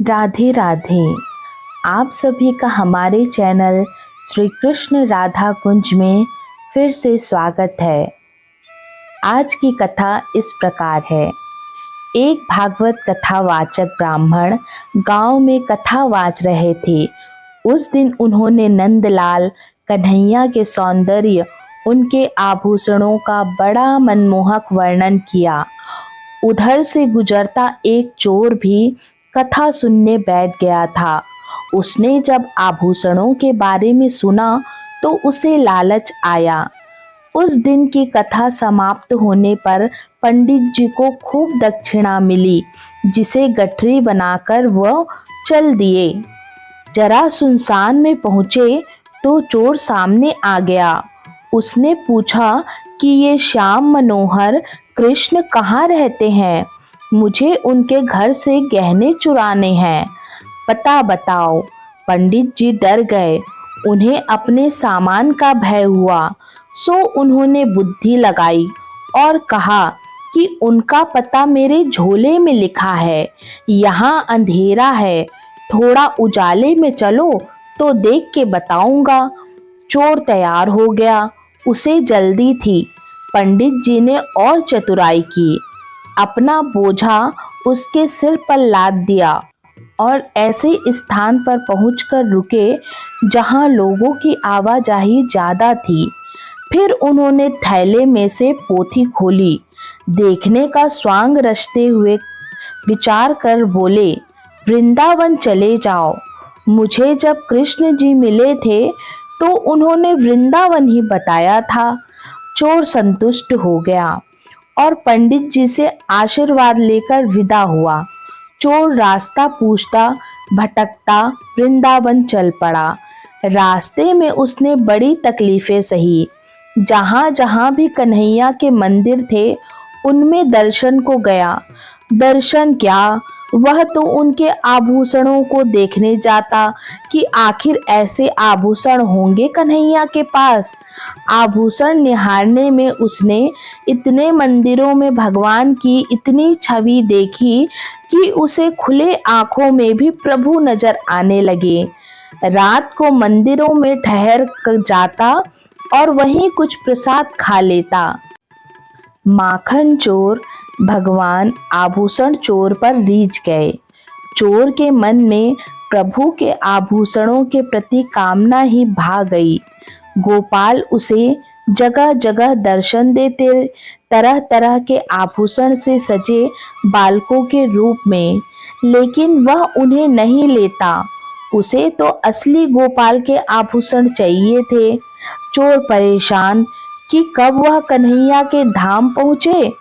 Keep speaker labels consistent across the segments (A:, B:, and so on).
A: राधे राधे। आप सभी का हमारे चैनल श्री कृष्ण राधा कुंज में फिर से स्वागत है। आज की कथा इस प्रकार है। एक भागवत कथावाचक ब्राह्मण गांव में कथा वाच रहे थे। उस दिन उन्होंने नंदलाल कन्हैया के सौंदर्य, उनके आभूषणों का बड़ा मनमोहक वर्णन किया। उधर से गुजरता एक चोर भी कथा सुनने बैठ गया था। उसने जब आभूषणों के बारे में सुना तो उसे लालच आया। उस दिन की कथा समाप्त होने पर पंडित जी को खूब दक्षिणा मिली, जिसे गठरी बनाकर वह चल दिए। जरा सुनसान में पहुंचे तो चोर सामने आ गया। उसने पूछा कि ये श्याम मनोहर कृष्ण कहाँ रहते हैं? मुझे उनके घर से गहने चुराने हैं, पता बताओ। पंडित जी डर गए। उन्हें अपने सामान का भय हुआ, सो उन्होंने बुद्धि लगाई और कहा कि उनका पता मेरे झोले में लिखा है। यहाँ अंधेरा है, थोड़ा उजाले में चलो तो देख के बताऊंगा। चोर तैयार हो गया, उसे जल्दी थी। पंडित जी ने और चतुराई की, अपना बोझा उसके सिर पर लाद दिया और ऐसे स्थान पर पहुंचकर रुके जहां लोगों की आवाजाही ज्यादा थी। फिर उन्होंने थैले में से पोथी खोली। देखने का स्वांग रचते हुए विचार कर बोले, वृंदावन चले जाओ। मुझे जब कृष्ण जी मिले थे तो उन्होंने वृंदावन ही बताया था। चोर संतुष्ट हो गया और पंडित जी से आशीर्वाद लेकर विदा हुआ। चोर रास्ता पूछता भटकता वृंदावन चल पड़ा। रास्ते में उसने बड़ी तकलीफें सही। जहां जहां भी कन्हैया के मंदिर थे उनमें दर्शन को गया। दर्शन क्या, वह तो उनके आभूषणों को देखने जाता कि आखिर ऐसे आभूषण होंगे कन्हैया के पास। आभूषण निहारने में उसने इतने मंदिरों में भगवान की इतनी छवि देखी कि उसे खुले आंखों में भी प्रभु नजर आने लगे। रात को मंदिरों में ठहर कर जाता और वहीं कुछ प्रसाद खा लेता। माखन चोर भगवान आभूषण चोर पर रीझ गए। चोर के मन में प्रभु के आभूषणों के प्रति कामना ही भा गई। गोपाल उसे जगह जगह दर्शन देते, तरह तरह के आभूषण से सजे बालकों के रूप में, लेकिन वह उन्हें नहीं लेता। उसे तो असली गोपाल के आभूषण चाहिए थे। चोर परेशान कि कब वह कन्हैया के धाम पहुँचे,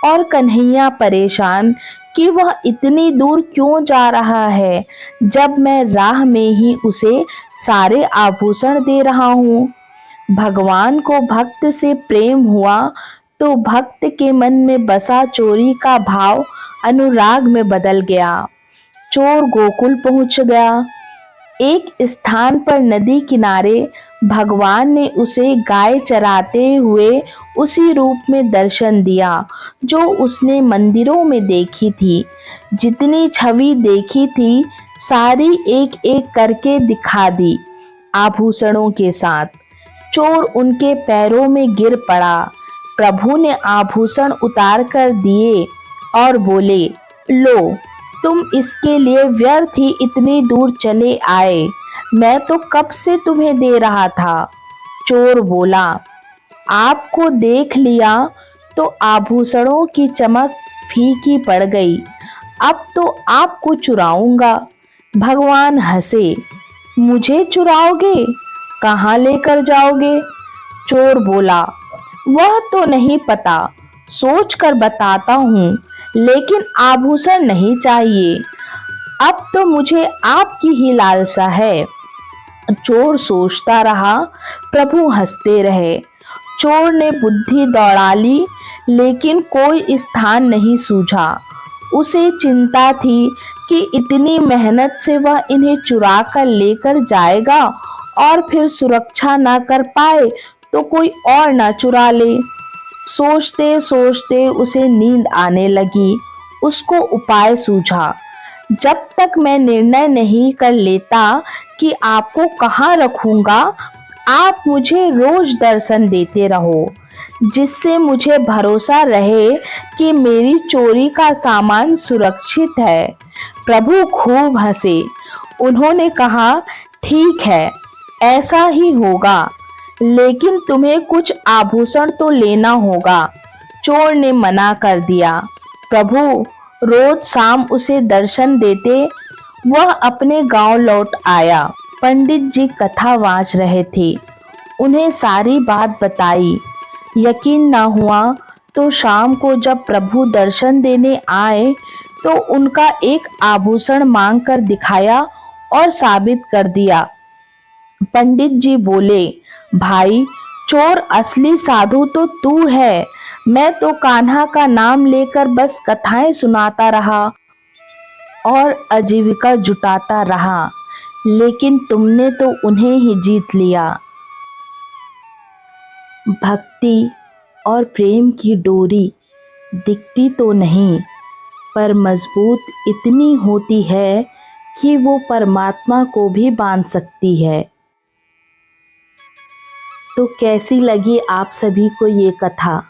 A: और कन्हैया परेशान कि वह इतनी दूर क्यों जा रहा है, जब मैं राह में ही उसे सारे आभूषण दे रहा हूँ। भगवान को भक्त से प्रेम हुआ तो भक्त के मन में बसा चोरी का भाव अनुराग में बदल गया। चोर गोकुल पहुंच गया। एक स्थान पर नदी किनारे भगवान ने उसे गाय चराते हुए उसी रूप में दर्शन दिया जो उसने मंदिरों में देखी थी। जितनी छवि देखी थी सारी एक एक करके दिखा दी आभूषणों के साथ। चोर उनके पैरों में गिर पड़ा। प्रभु ने आभूषण उतार कर दिए और बोले, लो, तुम इसके लिए व्यर्थ ही इतनी दूर चले आए। मैं तो कब से तुम्हें दे रहा था। चोर बोला, आपको देख लिया तो आभूषणों की चमक फीकी पड़ गई। अब तो आपको चुराऊंगा। भगवान हंसे, मुझे चुराओगे? कहाँ लेकर जाओगे? चोर बोला, वह तो नहीं पता, सोच कर बताता हूँ, लेकिन आभूषण नहीं चाहिए। अब तो मुझे आपकी ही लालसा है। चोर सोचता रहा, प्रभु हंसते रहे। चोर ने बुद्धि दौड़ा ली, लेकिन कोई स्थान नहीं सूझा। उसे चिंता थी कि इतनी मेहनत से वह इन्हें चुरा कर लेकर जाएगा और फिर सुरक्षा ना कर पाए तो कोई और ना चुरा ले। सोचते सोचते उसे नींद आने लगी। उसको उपाय सूझा। जब तक मैं निर्णय नहीं कर लेता कि आपको कहाँ रखूंगा, आप मुझे रोज दर्शन देते रहो, जिससे मुझे भरोसा रहे कि मेरी चोरी का सामान सुरक्षित है। प्रभु खूब हंसे। उन्होंने कहा, ठीक है, ऐसा ही होगा, लेकिन तुम्हें कुछ आभूषण तो लेना होगा। चोर ने मना कर दिया। प्रभु रोज शाम उसे दर्शन देते। वह अपने गांव लौट आया। पंडित जी कथा वाच रहे थे। उन्हें सारी बात बताई। यकीन ना हुआ तो शाम को जब प्रभु दर्शन देने आए तो उनका एक आभूषण मांग कर दिखाया और साबित कर दिया। पंडित जी बोले, भाई, चोर असली साधु तो तू है। मैं तो कान्हा का नाम लेकर बस कथाएं सुनाता रहा और आजीविका जुटाता रहा, लेकिन तुमने तो उन्हें ही जीत लिया। भक्ति और प्रेम की डोरी दिखती तो नहीं, पर मजबूत इतनी होती है कि वो परमात्मा को भी बांध सकती है। तो कैसी लगी आप सभी को ये कथा?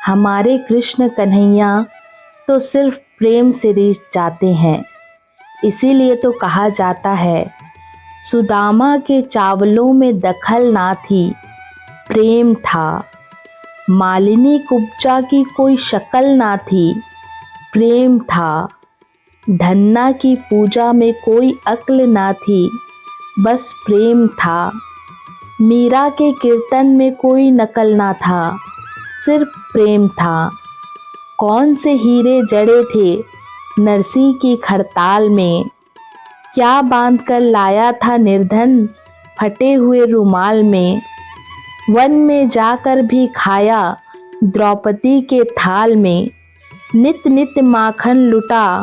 A: हमारे कृष्ण कन्हैया तो सिर्फ प्रेम से रिझ जाते हैं। इसीलिए तो कहा जाता है, सुदामा के चावलों में दखल ना थी, प्रेम था। मालिनी कुब्जा की कोई शक्ल ना थी, प्रेम था। धन्ना की पूजा में कोई अक्ल ना थी, बस प्रेम था। मीरा के कीर्तन में कोई नकल ना था, सिर्फ प्रेम था। कौन से हीरे जड़े थे नरसिंह की खड़ताल में, क्या बांध कर लाया था निर्धन फटे हुए रुमाल में। वन में जाकर भी खाया द्रौपदी के थाल में, नित नित माखन लुटा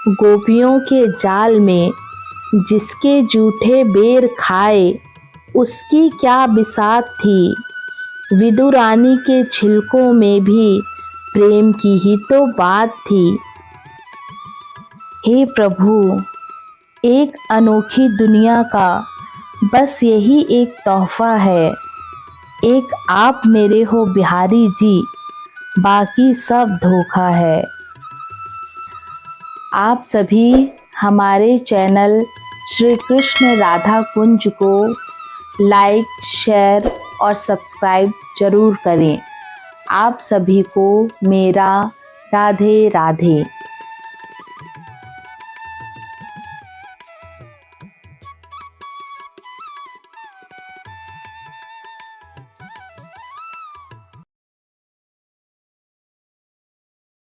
A: गोपियों के जाल में। जिसके जूठे बेर खाए उसकी क्या बिसात थी, विदुरानी के छिलकों में भी प्रेम की ही तो बात थी। हे प्रभु, एक अनोखी दुनिया का बस यही एक तोहफा है। एक आप मेरे हो बिहारी जी, बाकी सब धोखा है। आप सभी हमारे चैनल श्री कृष्ण राधा कुंज को लाइक, शेयर और सब्सक्राइब जरूर करें। आप सभी को मेरा राधे राधे।